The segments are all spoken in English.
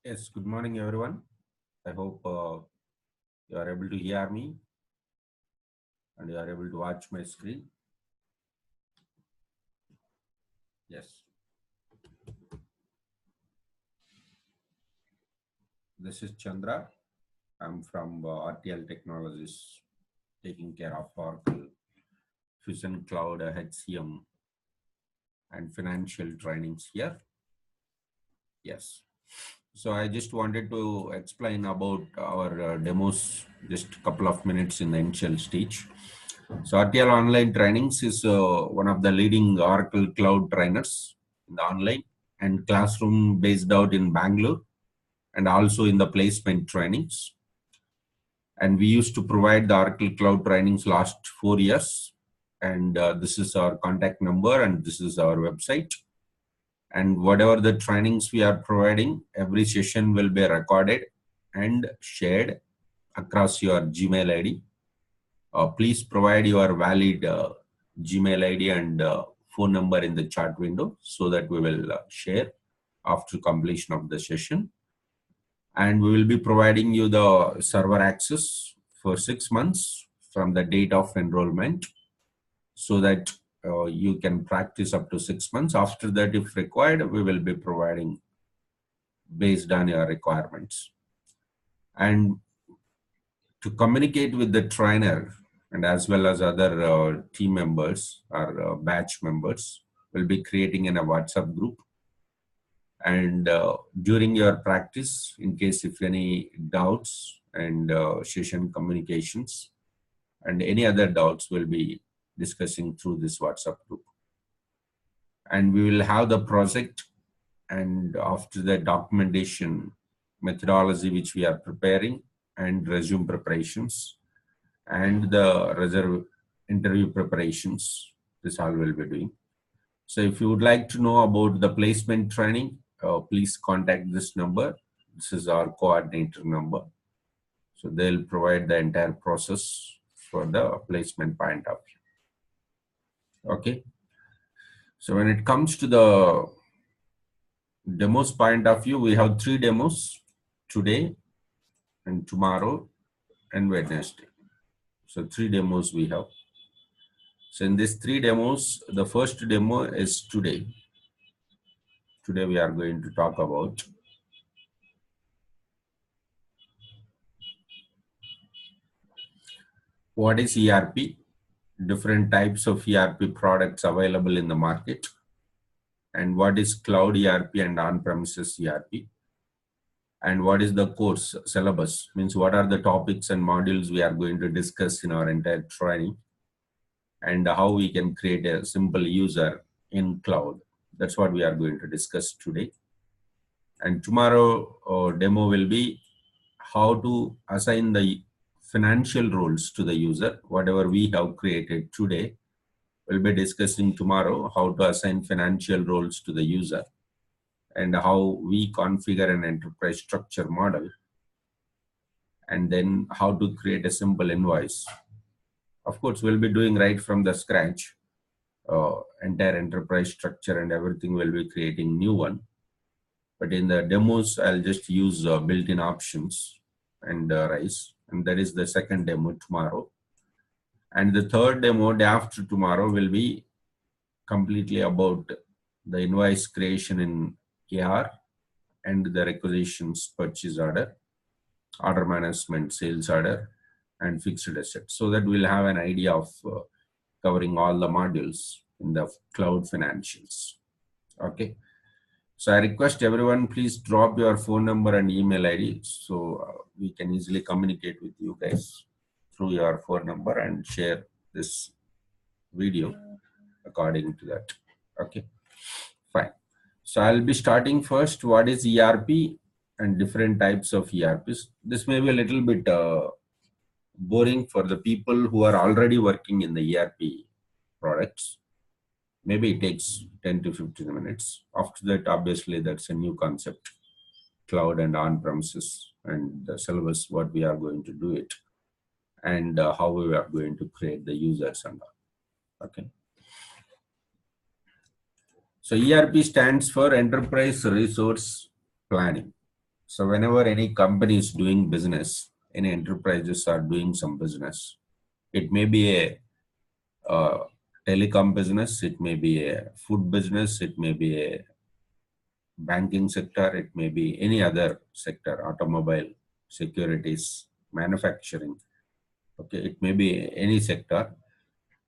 Yes, good morning, everyone. I hope you are able to hear me and you are able to watch my screen. Yes, this is Chandra. I'm from RTL Technologies, taking care of Oracle, Fusion Cloud, HCM, and financial trainings here. Yes. So I just wanted to explain about our demos, just a couple of minutes in the initial stage. So RTL Online Trainings is one of the leading Oracle Cloud trainers in the online and classroom based out in Banglore and also in the placement trainings. And we used to provide the Oracle Cloud trainings last 4 years. And this is our contact number and this is our website. And whatever the trainings we are providing, every session will be recorded and shared across your Gmail ID. Please provide your valid Gmail ID and phone number in the chat window so that we will share after completion of the session. And we will be providing you the server access for 6 months from the date of enrollment so that you can practice up to 6 months. After that, if required, we will be providing based on your requirements. And to communicate with the trainer and as well as other team members or batch members, will be creating in a WhatsApp group. And during your practice, in case if any doubts and session communications and any other doubts will be discussing through this WhatsApp group. And we will have the project and after the documentation methodology which we are preparing and resume preparations and the reserve interview preparations, this all will be doing. So if you would like to know about the placement training, please contact this number. This is our coordinator number. So they'll provide the entire process for the placement point of view. Okay. So when it comes to the demos point of view, we have 3 demos today and tomorrow and Wednesday. So 3 demos we have. So in these 3 demos, the first demo is today. Today we are going to talk about what is ERP, different types of ERP products available in the market, and what is cloud ERP and on-premises ERP, and what is the course syllabus, means what are the topics and modules we are going to discuss in our entire training, and how we can create a simple user in cloud. That's what we are going to discuss today. And tomorrow demo will be how to assign the financial roles to the user. Whatever we have created today, we'll be discussing tomorrow how to assign financial roles to the user and how we configure an enterprise structure model, and then how to create a simple invoice. Of course, we'll be doing right from the scratch, entire enterprise structure and everything will be creating new one. But in the demos, I'll just use built-in options and rise. And that is the second demo tomorrow. And the third demo day after tomorrow will be completely about the invoice creation in AR and the requisitions, purchase order, order management, sales order, and fixed assets. So that we'll have an idea of covering all the modules in the cloud financials. Okay. So I request everyone, please drop your phone number and email ID so we can easily communicate with you guys through your phone number and share this video according to that. Okay, fine. So I'll be starting first. What is ERP and different types of ERPs? This may be a little bit boring for the people who are already working in the ERP products. Maybe it takes 10 to 15 minutes. After that, obviously, that's a new concept, cloud and on-premises, and the syllabus, what we are going to do it, and how we are going to create the users and all. Okay. So ERP stands for Enterprise Resource Planning. So whenever any company is doing business, any enterprises are doing some business, it may be a telecom business, it may be a food business, it may be a banking sector, it may be any other sector, automobile, securities, manufacturing. Okay, it may be any sector.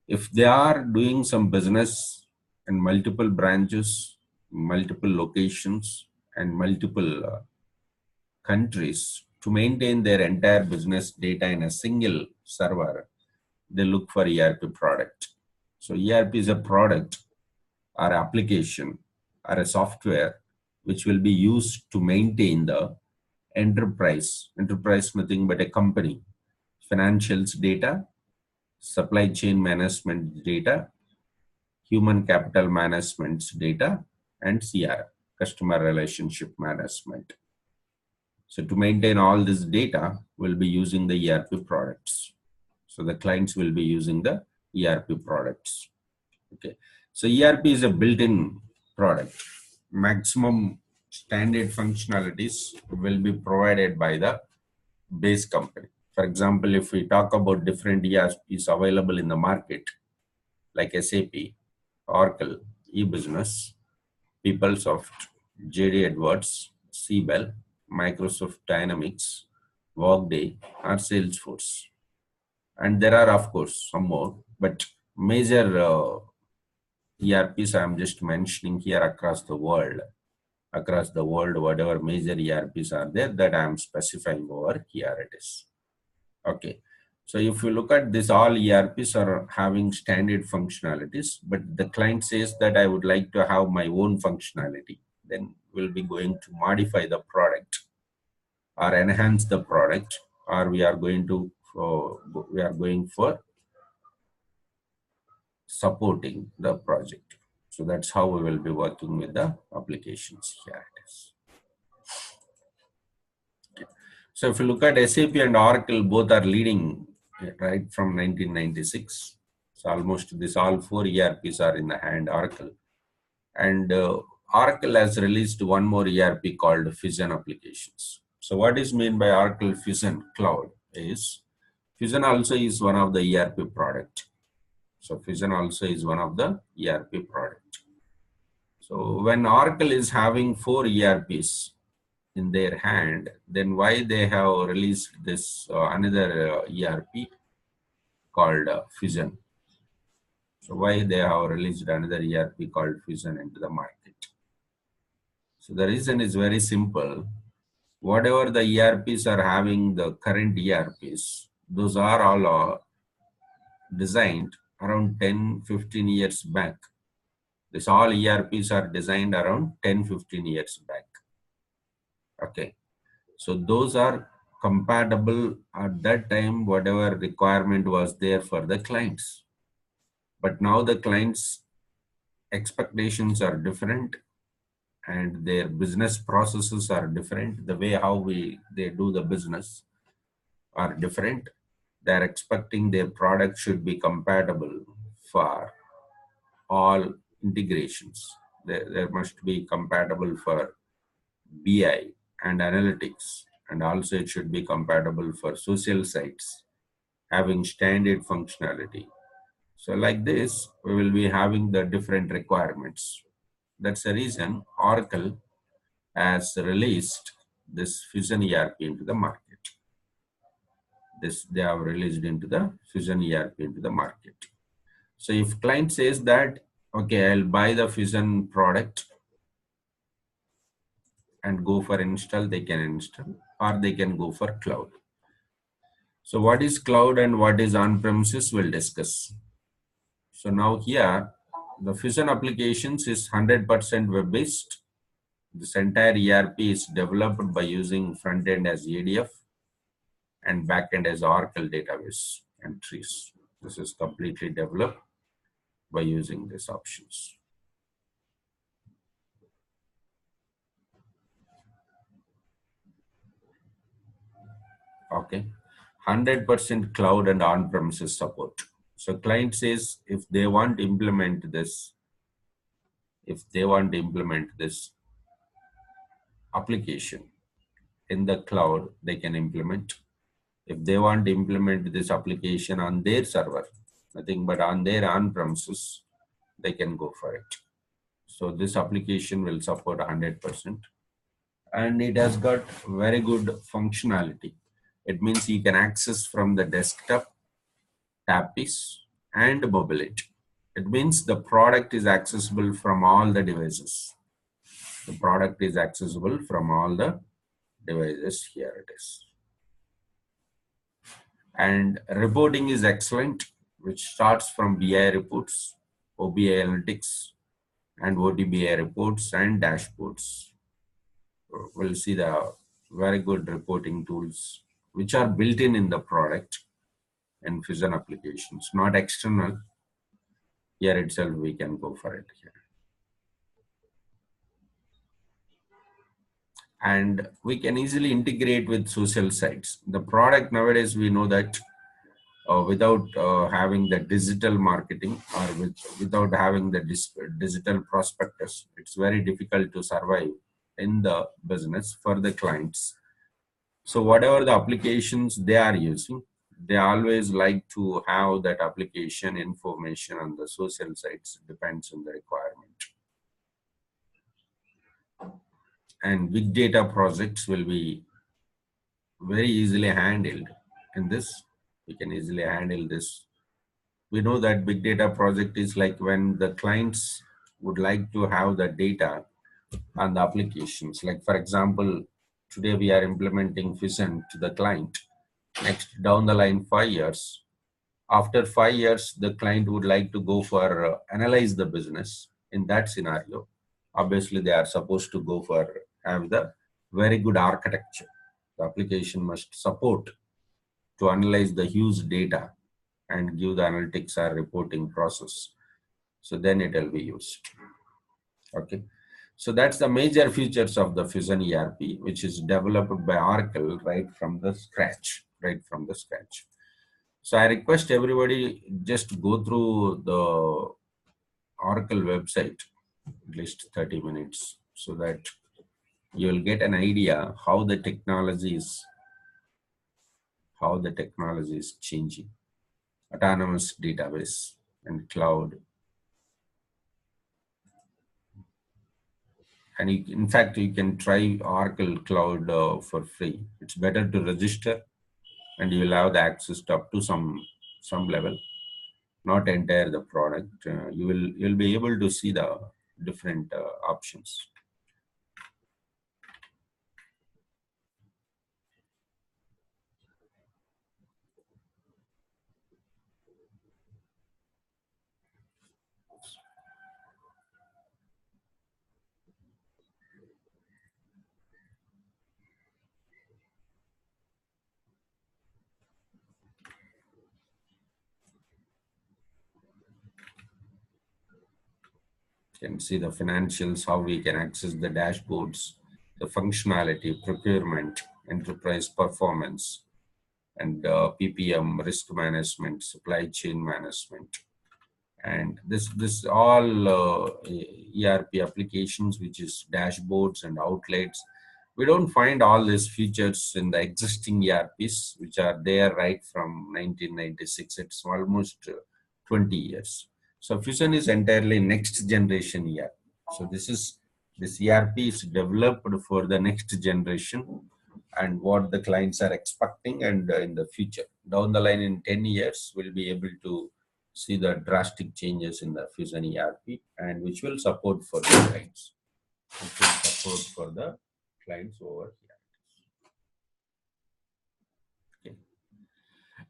If they are doing some business in multiple branches, multiple locations, and multiple countries, to maintain their entire business data in a single server, they look for ERP product. So ERP is a product or application or a software which will be used to maintain the enterprise nothing but a company, financials data, supply chain management data, human capital management data, and CR, customer relationship management. So to maintain all this data, we'll be using the ERP products. So the clients will be using the ERP products. Okay. So ERP is a built-in product. Maximum standard functionalities will be provided by the base company. For example, if we talk about different ERPs available in the market, like SAP, Oracle, eBusiness, PeopleSoft, JD Edwards, Siebel, Microsoft Dynamics, Workday, or Salesforce. And there are, of course, some more, but major ERPs I'm just mentioning here across the world. Across the world, whatever major ERPs are there, that I'm specifying over here it is. Okay. So if you look at this, all ERPs are having standard functionalities, but the client says that I would like to have my own functionality. Then we'll be going to modify the product or enhance the product, or we are going for supporting the project. So that's how we will be working with the applications here. It is. So if you look at SAP and Oracle, both are leading right from 1996. So almost this all four ERPs are in the hand Oracle. And Oracle has released one more ERP called Fusion Applications. So what is meant by Oracle Fusion Cloud is Fusion also is one of the ERP product. So Fusion also is one of the ERP product. So when Oracle is having four ERPs in their hand, then why they have released this another ERP called Fusion? So why they have released another ERP called Fusion into the market? So the reason is very simple. Whatever the ERPs are having, the current ERPs, those are all designed around 10-15 years back. This all ERPs are designed around 10-15 years back. Okay. So those are compatible at that time, whatever requirement was there for the clients. But now the clients' expectations are different and their business processes are different. The way how they do the business are different. They're expecting their product should be compatible for all integrations. There must be compatible for BI and analytics, and also it should be compatible for social sites having standard functionality. So like this, we will be having the different requirements. That's the reason Oracle has released this Fusion ERP into the market. They have released into the Fusion ERP into the market. So if client says that, okay, I'll buy the Fusion product and go for install, they can install, or they can go for cloud. So what is cloud and what is on-premises, we'll discuss. So now here, the Fusion applications is 100% web-based. This entire ERP is developed by using front-end as ADF and back-end as Oracle database entries. This is completely developed by using these options. Okay, 100% cloud and on-premises support. So client says if they want to implement this, application, in the cloud, they can implement. If they want to implement this application on their server, nothing but on their on-premises, they can go for it. So this application will support 100%. And it has got very good functionality. It means you can access from the desktop, tabs, and mobility. It means the product is accessible from all the devices. The product is accessible from all the devices. Here it is. And reporting is excellent, which starts from BI reports, OBI analytics, and OTBI reports and dashboards. We'll see the very good reporting tools which are built in the product and Fusion applications, not external. Here itself we can go for it here. And we can easily integrate with social sites. The product nowadays, we know that without having the digital marketing or without having the digital prospectus, it's very difficult to survive in the business for the clients. So whatever the applications they are using, they always like to have that application information on the social sites, depends on the requirement. And big data projects will be very easily handled in this. We can easily handle this. We know that big data project is like when the clients would like to have the data on the applications. Like for example, today we are implementing Fusion to the client. Next, down the line, 5 years. After 5 years, the client would like to go for analyze the business. In that scenario, obviously they are supposed to go for have the very good architecture. The application must support to analyze the huge data and give the analytics or reporting process. So then it will be used. Okay. So that's the major features of the Fusion ERP, which is developed by Oracle right from the scratch. So I request everybody just go through the Oracle website at least 30 minutes so that you will get an idea how the technology is changing. Autonomous database and cloud. And in fact, you can try Oracle Cloud for free. It's better to register and you will have the access to up to some level, not entire the product. You'll be able to see the different options. You can see the financials, how we can access the dashboards, the functionality, procurement, enterprise performance, and PPM, risk management, supply chain management. And this all ERP applications, which is dashboards and outlets. We don't find all these features in the existing ERPs, which are there right from 1996. It's almost 20 years. So Fusion is entirely next generation ERP. So this ERP is developed for the next generation and what the clients are expecting, and in the future, down the line in 10 years, we'll be able to see the drastic changes in the Fusion ERP, and which will support for the clients. Which will support for the clients over here. Okay.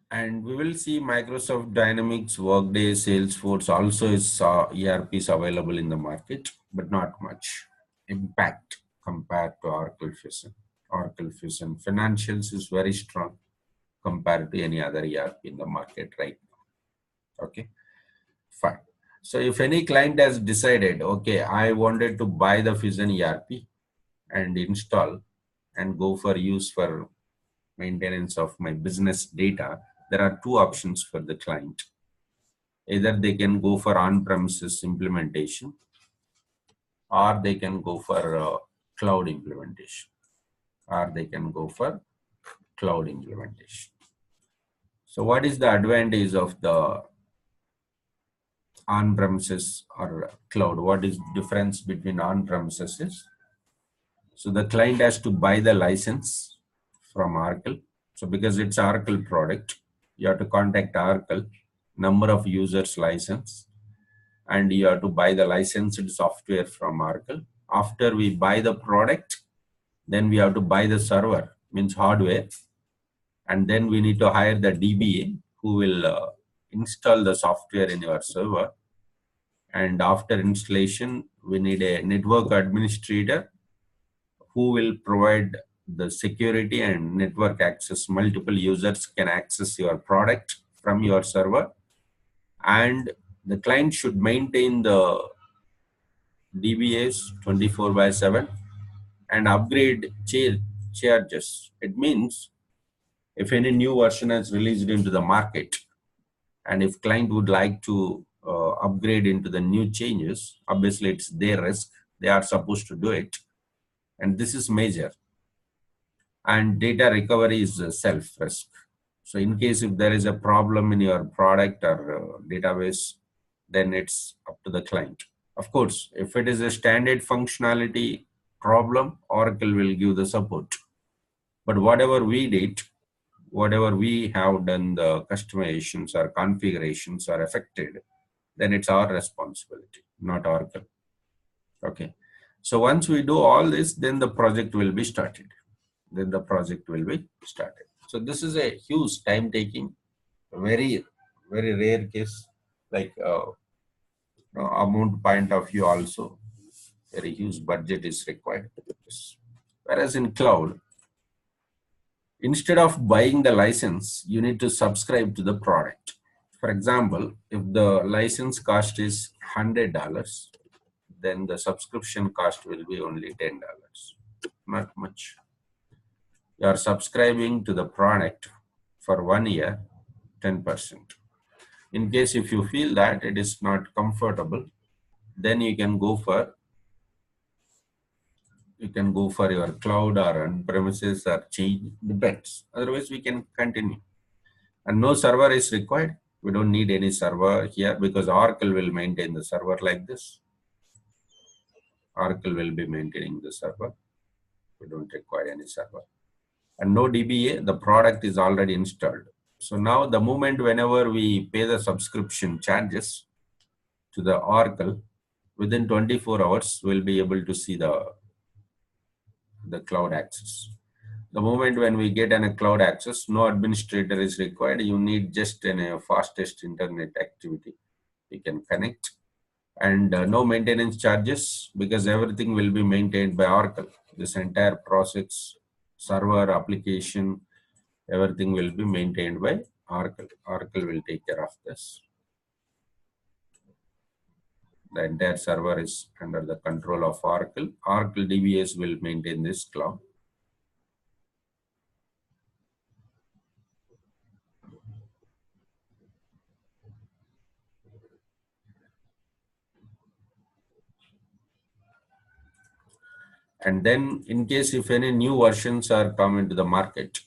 And we will see Microsoft Dynamics, Workday, Salesforce also is ERPs available in the market, but not much impact compared to Oracle Fusion. Oracle Fusion financials is very strong compared to any other ERP in the market right now. Okay, fine. So if any client has decided, okay, I wanted to buy the Fusion ERP and install and go for use for maintenance of my business data, there are two options for the client. Either they can go for on-premises implementation or they can go for cloud implementation. or they can go for cloud implementation. So what is the advantage of the on-premises or cloud? What is difference between on-premises is, so the client has to buy the license from Oracle. So because it's Oracle product, you have to contact Oracle, number of users license, and you have to buy the licensed software from Oracle. After we buy the product, then we have to buy the server, means hardware, and then we need to hire the DBA who will install the software in your server. And after installation, we need a network administrator who will provide the security and network access. Multiple users can access your product from your server, and the client should maintain the DBAs 24/7 and upgrade charges. It means if any new version is released into the market, and if client would like to upgrade into the new changes, obviously it's their risk. They are supposed to do it. And this is major. And data recovery is a self risk. So in case if there is a problem in your product or database, then it's up to the client. Of course, if it is a standard functionality problem, Oracle will give the support. But whatever we did, whatever we have done, the customizations or configurations are affected, then it's our responsibility, not Oracle. Okay. So once we do all this, then the project will be started. So this is a huge time taking, very, very rare case, like amount point of view also, very huge budget is required. Whereas in cloud, instead of buying the license, you need to subscribe to the product. For example, if the license cost is $100, then the subscription cost will be only $10. Not much. You are subscribing to the product for 1 year, 10%. In case if you feel that it is not comfortable, then you can go for your cloud or on-premises or change, depends. Otherwise, we can continue. And no server is required. We don't need any server here because Oracle will maintain the server like this. Oracle will be maintaining the server. We don't require any server. And no DBA, the product is already installed. So now the moment whenever we pay the subscription charges to the Oracle, within 24 hours, we'll be able to see the cloud access. The moment when we get a cloud access, no administrator is required. You need just a fastest internet activity. You can connect, and no maintenance charges because everything will be maintained by Oracle. This entire process, server, application, everything will be maintained by Oracle. Oracle will take care of this. The entire server is under the control of Oracle. Oracle DBAs will maintain this cloud. And then in case if any new versions are come into the market,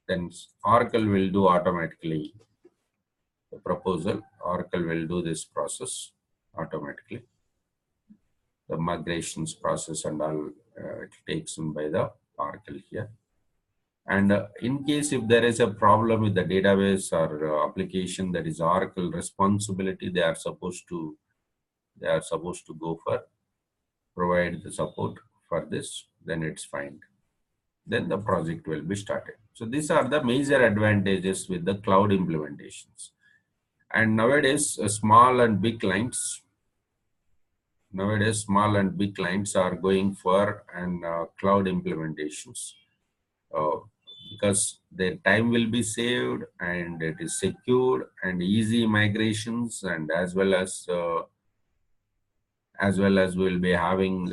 then Oracle will do automatically the proposal. Oracle will do this process automatically. The migrations process and all, it takes in by the Oracle here. And in case if there is a problem with the database or application, that is Oracle responsibility, they are supposed to go for provide the support for this, then it's fine. Then the project will be started. So these are the major advantages with the cloud implementations. And nowadays, small and big clients are going for cloud implementations because their time will be saved and it is secure and easy migrations, and as well as we'll be having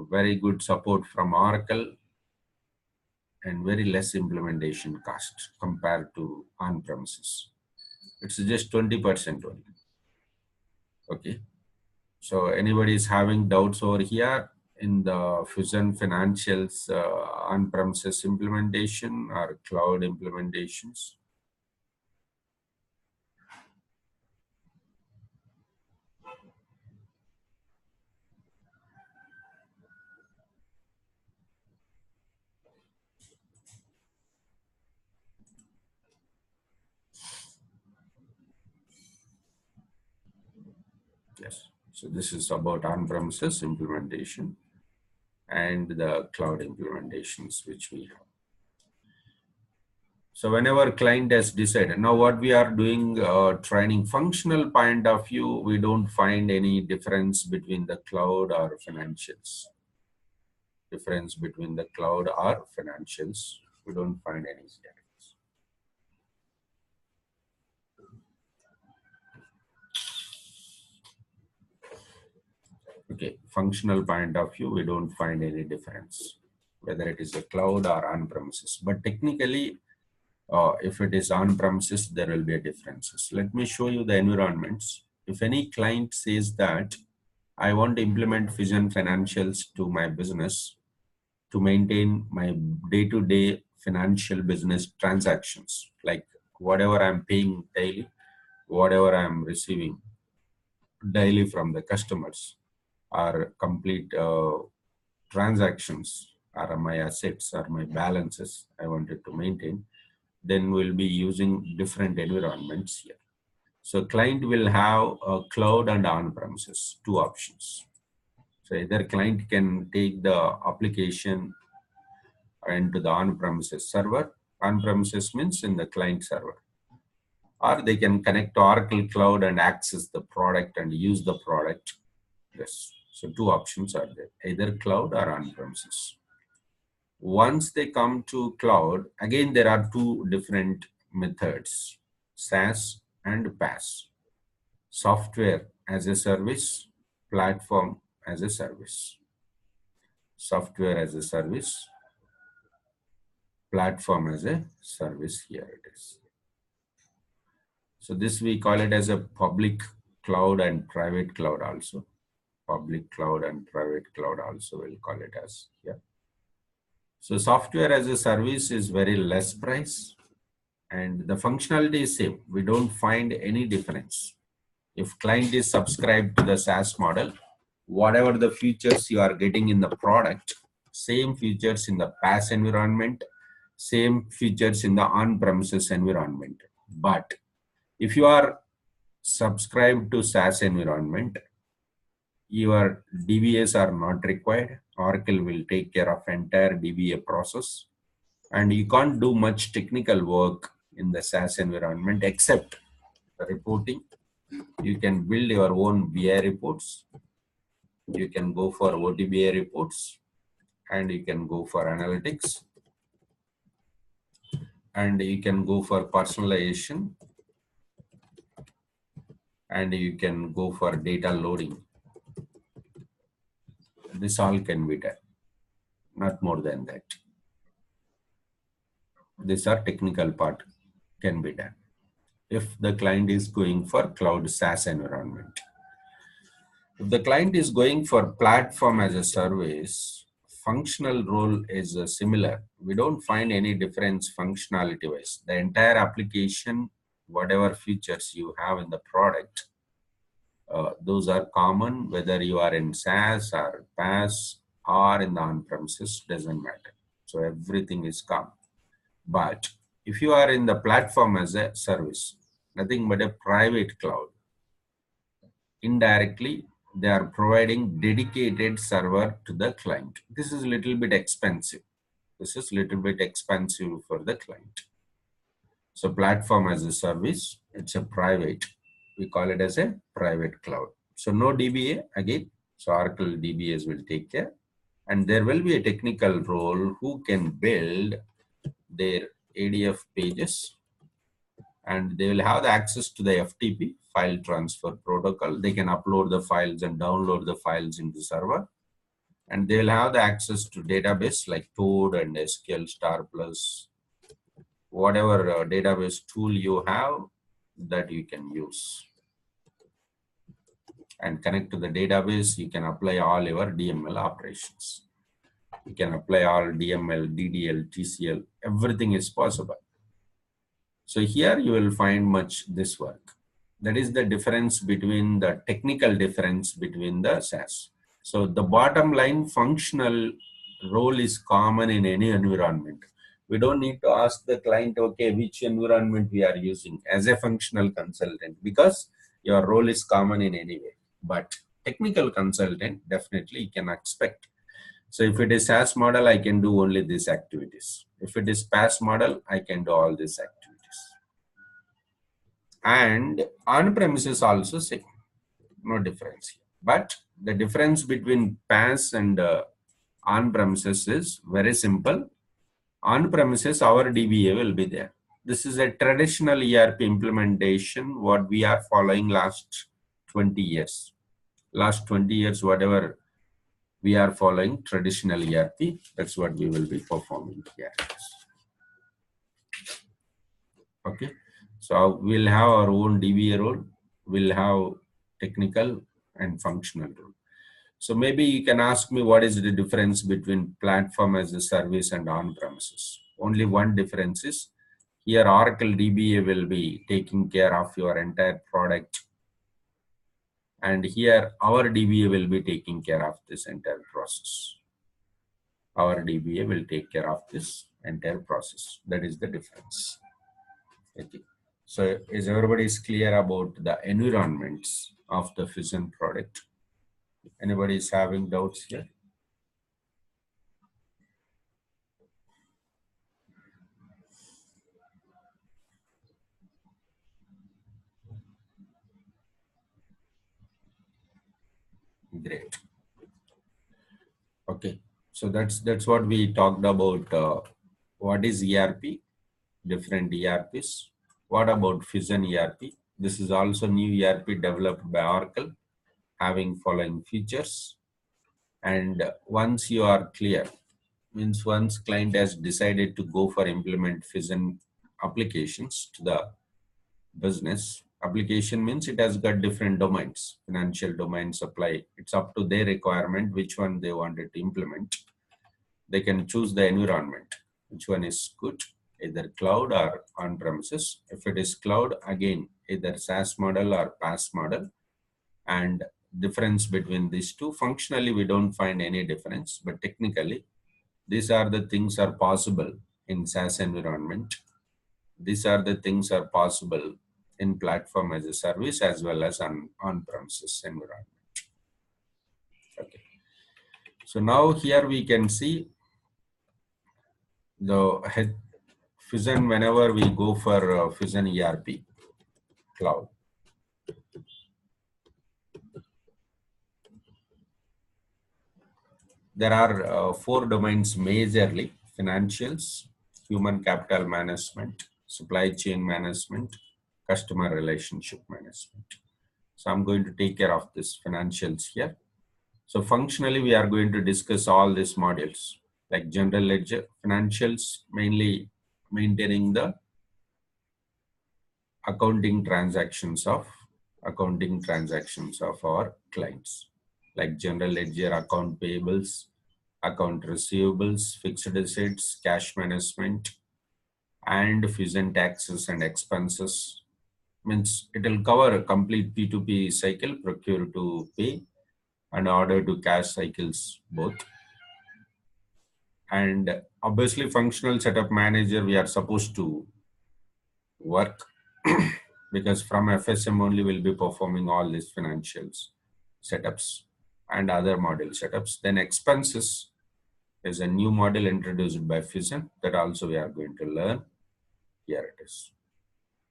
very good support from Oracle and very less implementation cost compared to on-premises. It's just 20% only. Okay. So anybody is having doubts over here, in the Fusion Financials on-premises implementation or cloud implementations? Yes. So this is about on-premises implementation and the cloud implementations which we have. So whenever client has decided, now what we are doing, training functional point of view, we don't find any difference between the cloud or financials. Difference between the cloud or financials, we don't find any difference. Okay, functional point of view, we don't find any difference, whether it is a cloud or on-premises. But technically, if it is on-premises, there will be a differences. Let me show you the environments. If any client says that I want to implement Fusion Financials to my business to maintain my day-to-day financial business transactions, like whatever I'm paying daily, whatever I'm receiving daily from the customers, are complete transactions, are my assets, are my balances I wanted to maintain, then we'll be using different environments here. So client will have a cloud and on-premises, two options. So either client can take the application into the on-premises server. On-premises means in the client server. Or they can connect to Oracle Cloud and access the product and use the product. Yes. So two options are there, either cloud or on-premises. Once they come to cloud, again there are two different methods, SaaS and PaaS. Software as a service, platform as a service. Software as a service, platform as a service, here it is. So this we call it as a public cloud and private cloud also. Public cloud and private cloud also we'll call it as here. So software as a service is very less price and the functionality is same. We don't find any difference. If client is subscribed to the SaaS model, whatever the features you are getting in the product, same features in the PaaS environment, same features in the on-premises environment. But if you are subscribed to SaaS environment, your DBAs are not required. Oracle will take care of entire DBA process. And you can't do much technical work in the SaaS environment except reporting. You can build your own BI reports. You can go for OTBA reports and you can go for analytics and you can go for personalization and you can go for data loading. This all can be done, not more than that. These are technical part can be done if the client is going for cloud SaaS environment. If the client is going for platform as a service, functional role is similar. We don't find any difference functionality wise. The entire application, whatever features you have in the product, those are common whether you are in SaaS or PaaS or in the on-premises, doesn't matter. So everything is common. But if you are in the platform as a service, nothing but a private cloud, indirectly they are providing dedicated server to the client. This is a little bit expensive. This is a little bit expensive for the client. So platform as a service, it's a private. We call it as a private cloud. So no DBA again. So Oracle DBAs will take care. And there will be a technical role who can build their ADF pages and they will have the access to the FTP, file transfer protocol. They can upload the files and download the files in the server. And they'll have the access to database like Toad and SQL Star Plus, whatever database tool you have that you can use. and connect to the database, you can apply all your DML operations. You can apply all DML, DDL, TCL, everything is possible. So here you will find much this work. That is the difference between the technical difference between the SaaS. So the bottom line, functional role is common in any environment. We don't need to ask the client, okay, which environment we are using as a functional consultant, because your role is common in any way. But technical consultant, definitely you can expect. So if it is SaaS model, I can do only these activities. If it is PaaS model, I can do all these activities. And on-premises also same, no difference here. But the difference between PaaS and on-premises is very simple. On-premises, our DBA will be there. This is a traditional ERP implementation, what we are following last 20 years. Last 20 years, whatever we are following, traditional ERP, that's what we will be performing here. Okay. So we'll have our own DBA role, we'll have technical and functional role. So maybe you can ask me what is the difference between platform as a service and on-premises. Only one difference is here Oracle DBA will be taking care of your entire product, and here our DBA will be taking care of this entire process. Our DBA will take care of this entire process. That is the difference. Okay. So is everybody is clear about the environments of the Fusion product? Anybody is having doubts here? Great. Okay. So that's what we talked about. What is ERP? Different ERPs. What about Fusion ERP? This is also new ERP developed by Oracle, having following features. And once you are clear, means once client has decided to go for implement Fusion applications to the business, application means it has got different domains, financial domain, supply. It's up to their requirement which one they wanted to implement. They can choose the environment, which one is good, either cloud or on-premises. If it is cloud, again, either SaaS model or PaaS model. And difference between these two, functionally, we don't find any difference, but technically, these are the things are possible in SaaS environment. These are the things are possible in platform as a service as well as on-premises environment. Okay. So now here we can see the Fusion, whenever we go for Fusion ERP cloud. There are 4 domains majorly: financials, human capital management, supply chain management, customer relationship management. So I'm going to take care of this financials here. So functionally, we are going to discuss all these modules like general ledger, financials, mainly maintaining the accounting transactions of our clients, like general ledger, account payables, account receivables, fixed assets, cash management, and Fusion taxes and expenses. Means it will cover a complete P2P cycle, procure to pay, and order to cash cycles both. And obviously functional setup manager, we are supposed to work because from FSM only will be performing all these financials setups and other model setups. Then expenses is a new model introduced by Fusion that also we are going to learn. Here it is.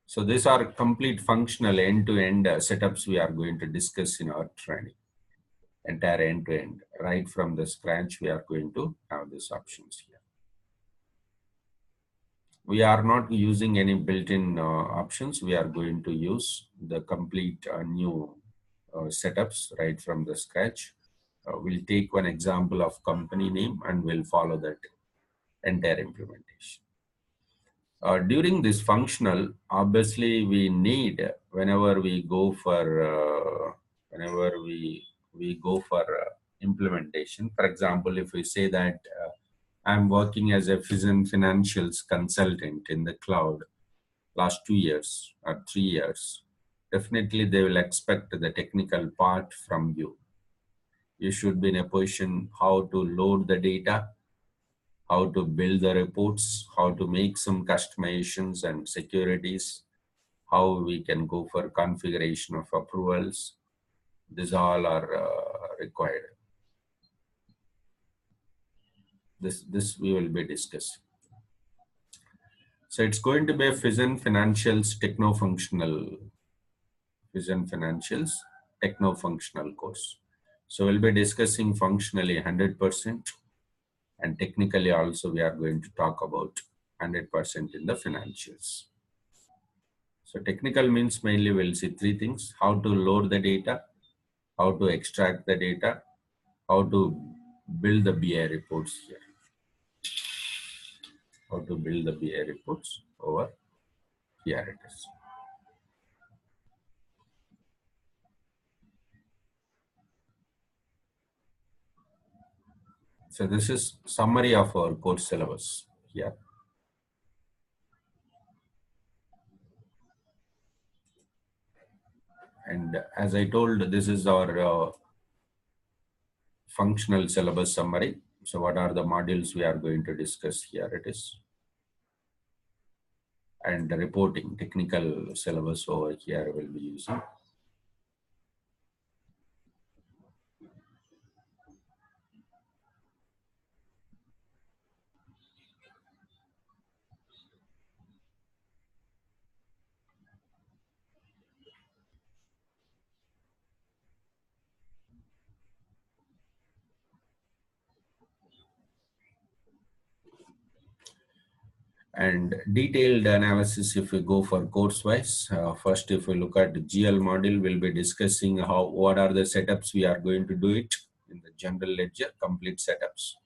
So these are complete functional end-to-end setups we are going to discuss in our training. Entire end-to-end, right from the scratch, we are going to have these options here. We are not using any built-in options. We are going to use the complete new setups right from the scratch. We'll take one example of company name and we'll follow that entire implementation. During this functional, obviously we need, whenever we go for whenever we go for implementation. For example, if we say that I'm working as a financials consultant in the cloud last 2 years or 3 years, definitely they will expect the technical part from you. You should be in a position how to load the data, how to build the reports, how to make some customizations and securities, how we can go for configuration of approvals. These all are required. This we will be discussing. So it's going to be a Fusion Financials techno-functional course. So we'll be discussing functionally 100%, and technically also we are going to talk about 100% in the financials. So technical means mainly we'll see three things: how to load the data, how to extract the data, how to build the BI reports here, how to build the BI reports over here it is. So this is summary of our course syllabus here. And as I told, this is our functional syllabus summary. So what are the modules we are going to discuss here it is. And the reporting technical syllabus over here will be using. And detailed analysis, if we go for course wise, first if we look at the GL module, we'll be discussing what are the setups we are going to do it in the general ledger, complete setups.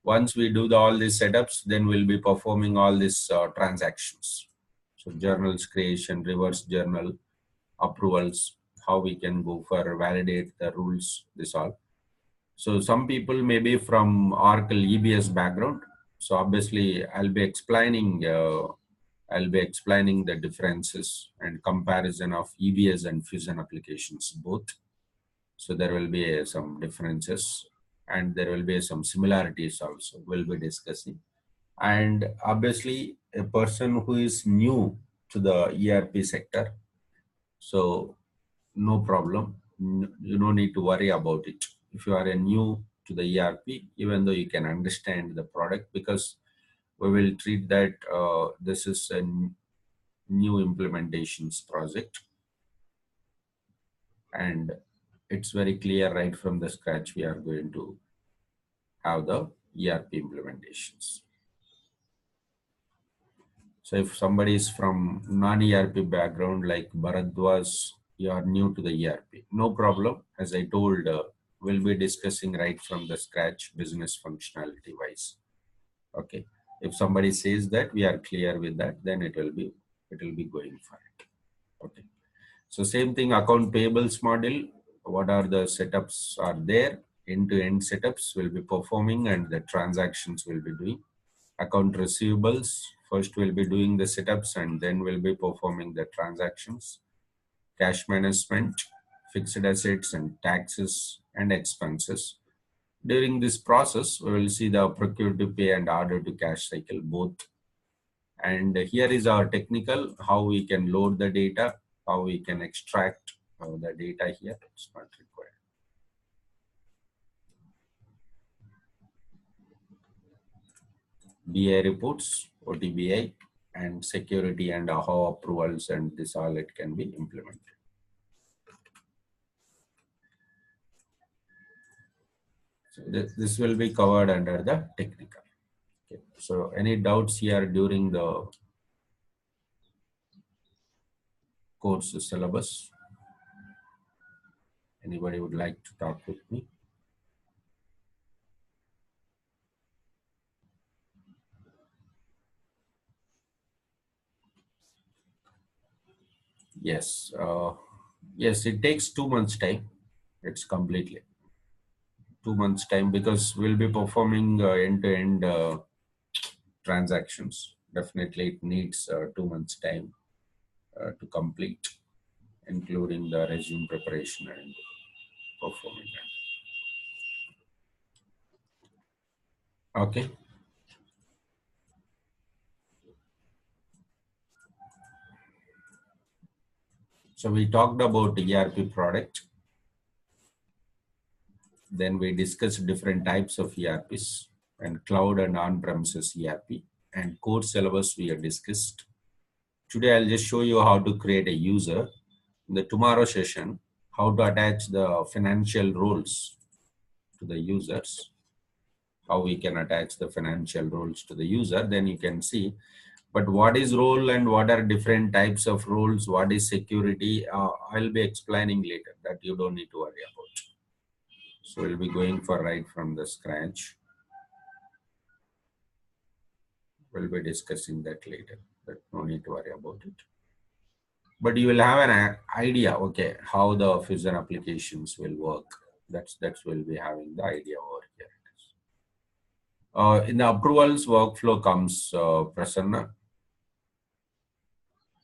Once we do all these setups, then we'll be performing all these transactions. So journals creation, reverse journal, approvals, how we can go for validate the rules, this all. So some people may be from Oracle EBS background. So obviously I'll be explaining the differences and comparison of EBS and Fusion applications both. So there will be some differences and there will be some similarities also we'll be discussing. And obviously a person who is new to the ERP sector, so no problem. You don't need to worry about it. If you are a new to the ERP, even though you can understand the product, because we will treat that this is a new implementations project, and it's very clear right from the scratch we are going to have the ERP implementations. So if somebody is from non-ERP background like Bharadwaj, you are new to the ERP, no problem. As I told, we'll be discussing right from the scratch business functionality wise. Okay. If somebody says that we are clear with that, then it will be going for it. Okay. So same thing, account payables model. What are the setups are there? End-to-end setups will be performing and the transactions will be doing. Account receivables, first we'll be doing the setups and then we'll be performing the transactions. Cash management, fixed assets and taxes and expenses. During this process, we will see the procure to pay and order to cash cycle both. And here is our technical, how we can load the data, how we can extract the data here. It's not required. BI reports, OTBI, and security and how approvals and this all it can be implemented. So this will be covered under the technical. Okay. So any doubts here during the course syllabus? Anybody would like to talk with me? Yes. Yes, it takes 2 months time. It's completely 2 months time because we'll be performing end-to-end transactions. Definitely, it needs 2 months time to complete, including the resume preparation and performing. Okay, so we talked about ERP product. Then we discussed different types of ERPs and cloud and on-premises ERP and core syllabus we have discussed. Today I'll just show you how to create a user. In the tomorrow session, how to attach the financial roles to the users, how we can attach the financial roles to the user, then you can see. But what is role and what are different types of roles, what is security, I'll be explaining later. That you don't need to worry about. So we'll be going for right from the scratch. We'll be discussing that later. But no need to worry about it. But you will have an idea, okay, how the Fusion applications will work. That's will be having the idea over here. In the approvals workflow comes Prasanna.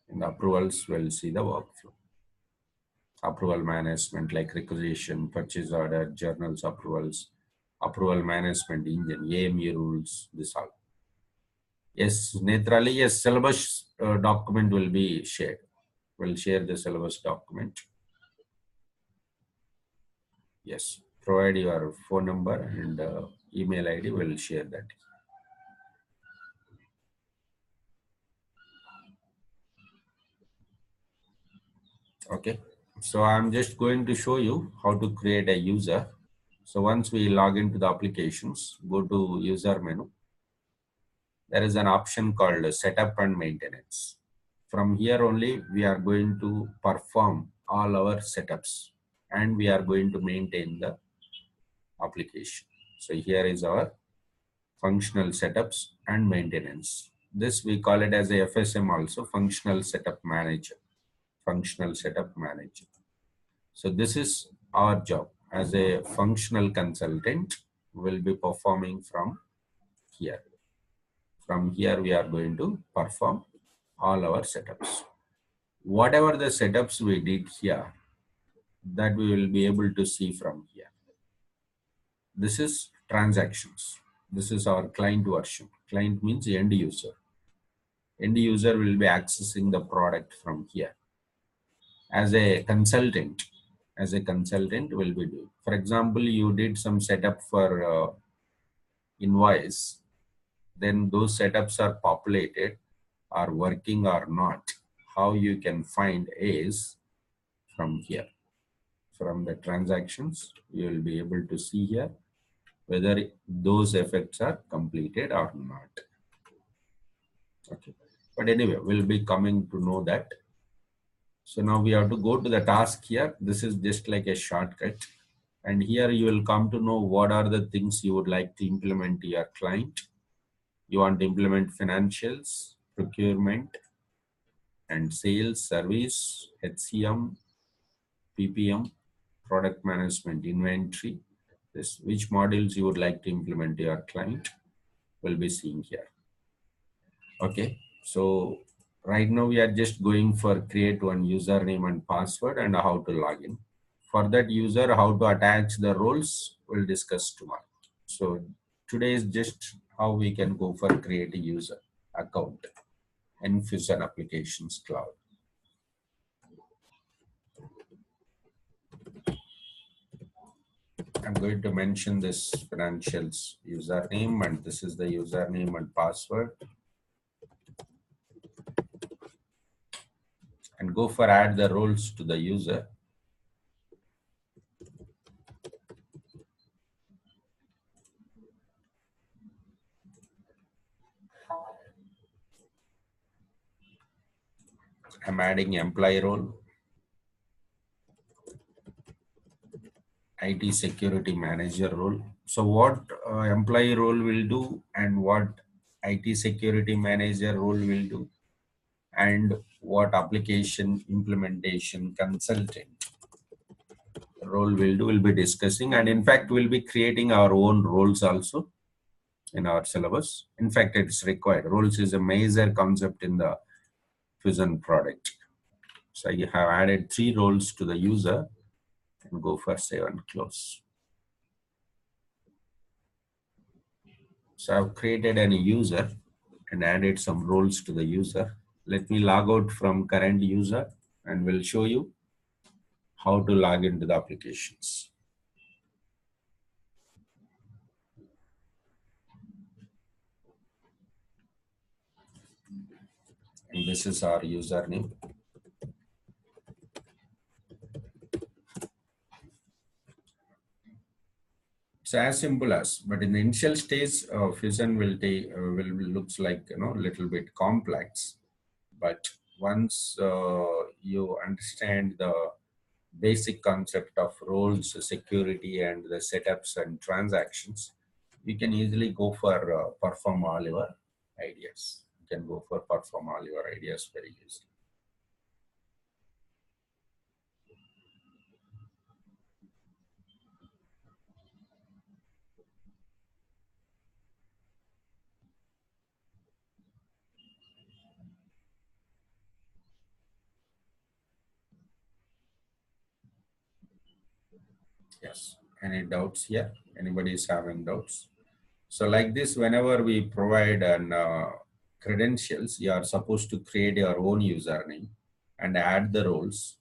In the approvals, we'll see the workflow. Approval management like requisition, purchase order, journals approvals, approval management engine, AME rules, this all. Yes, Netrali, yes, syllabus document will be shared. We'll share the syllabus document. Yes, provide your phone number and email ID, we'll share that. Okay, so I'm just going to show you how to create a user. So once we log into the applications, go to user menu. There is an option called setup and maintenance. From here only, we are going to perform all our setups and we are going to maintain the application. So here is our functional setups and maintenance. This we call it as a FSM also, functional setup manager. Functional setup manager. So this is our job as a functional consultant. Will be performing from here. From here we are going to perform all our setups. Whatever the setups we did here, that we will be able to see from here. This is transactions. This is our client version. Client means end user. End user will be accessing the product from here. As a consultant will be doing. For example, you did some setup for invoice, then those setups are populated, are working or not. How you can find is from here. From the transactions, you will be able to see here whether those effects are completed or not. Okay, but anyway, we'll be coming to know that. So now we have to go to the task here. This is just like a shortcut. And here you will come to know what are the things you would like to implement to your client. You want to implement financials, procurement, and sales, service, HCM, PPM, product management, inventory. This, which modules you would like to implement to your client will be seen here. Okay, so right now we are just going for create one username and password and how to log in. For that user, how to attach the roles, we'll discuss tomorrow. So today is just how we can go for create a user account in Fusion Applications Cloud. I'm going to mention this financials username and this is the username and password. And go for add the roles to the user. I'm adding employee role, IT security manager role. So what employee role will do and what IT security manager role will do and what application implementation consultant role we'll be discussing, and in fact we'll be creating our own roles also in our syllabus. In fact, it's required. Roles is a major concept in the Fusion product. So I have added 3 roles to the user and go for save and close. So I've created a user and added some roles to the user. Let me log out from current user and we'll show you how to log into the applications. And this is our username. It's as simple as, but in the initial stage, Fusion will take will looks like a little bit complex. But once you understand the basic concept of roles, security, and the setups and transactions, you can easily go for perform all your ideas. You can go for perform all your ideas very easily. Yes. Any doubts here? Anybody is having doubts? So like this, whenever we provide an credentials, you are supposed to create your own username and add the roles.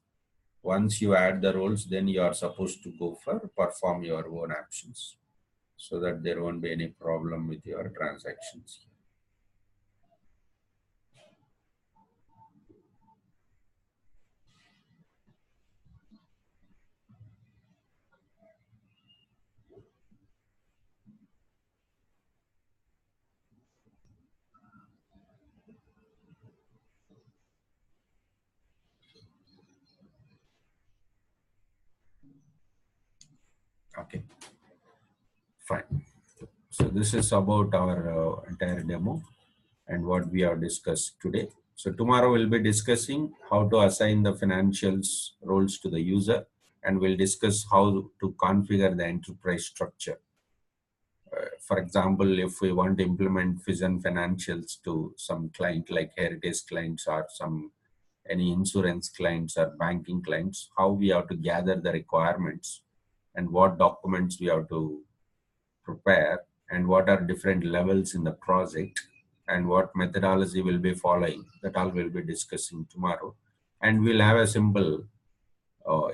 Once you add the roles, then you are supposed to go for perform your own actions so that there won't be any problem with your transactions. Okay, fine. So this is about our entire demo and what we have discussed today. So tomorrow we'll be discussing how to assign the financials roles to the user, and we'll discuss how to configure the enterprise structure. For example, if we want to implement Fusion financials to some client like heritage clients or some any insurance clients or banking clients, how we have to gather the requirements and what documents we have to prepare and what are different levels in the project and what methodology will be following. That all we'll be discussing tomorrow. And we'll have a simple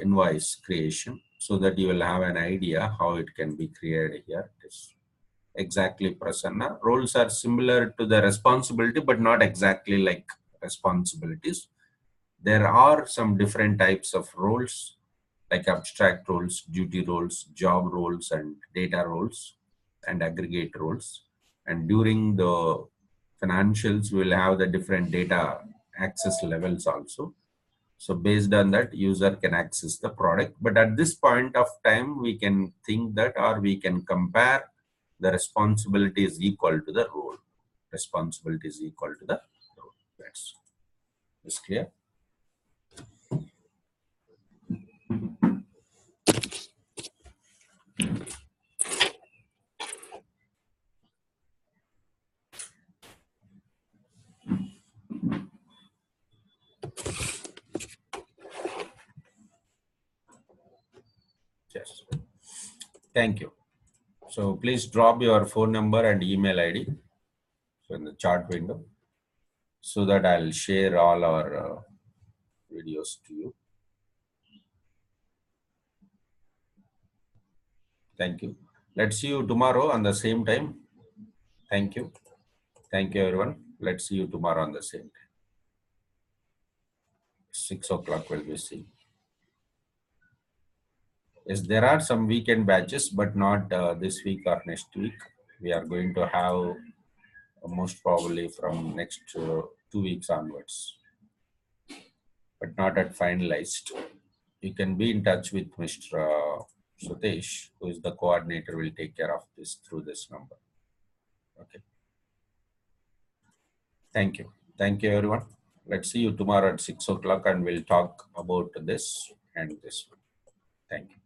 invoice creation so that you will have an idea how it can be created here. It is exactly Prasanna. Roles are similar to the responsibility, but not exactly like responsibilities. There are some different types of roles like abstract roles, duty roles, job roles, and data roles, and aggregate roles. And during the financials, we'll have the different data access levels also. So based on that, user can access the product. But at this point of time, we can think that, or we can compare the responsibility is equal to the role. Responsibility is equal to the role. That's clear. Yes. Thank you. So please drop your phone number and email ID in the chat window so that I'll share all our videos to you. Thank you. Let's see you tomorrow on the same time. Thank you. Thank you, everyone. Let's see you tomorrow on the same time. 6 o'clock will be seen. Yes, there are some weekend batches, but not this week or next week. We are going to have most probably from next 2 weeks onwards, but not at finalized. You can be in touch with Mr. Sutesh, who is the coordinator, will take care of this through this number. Okay. Thank you. Thank you, everyone. Let's see you tomorrow at 6 o'clock and we'll talk about this and this one. Thank you.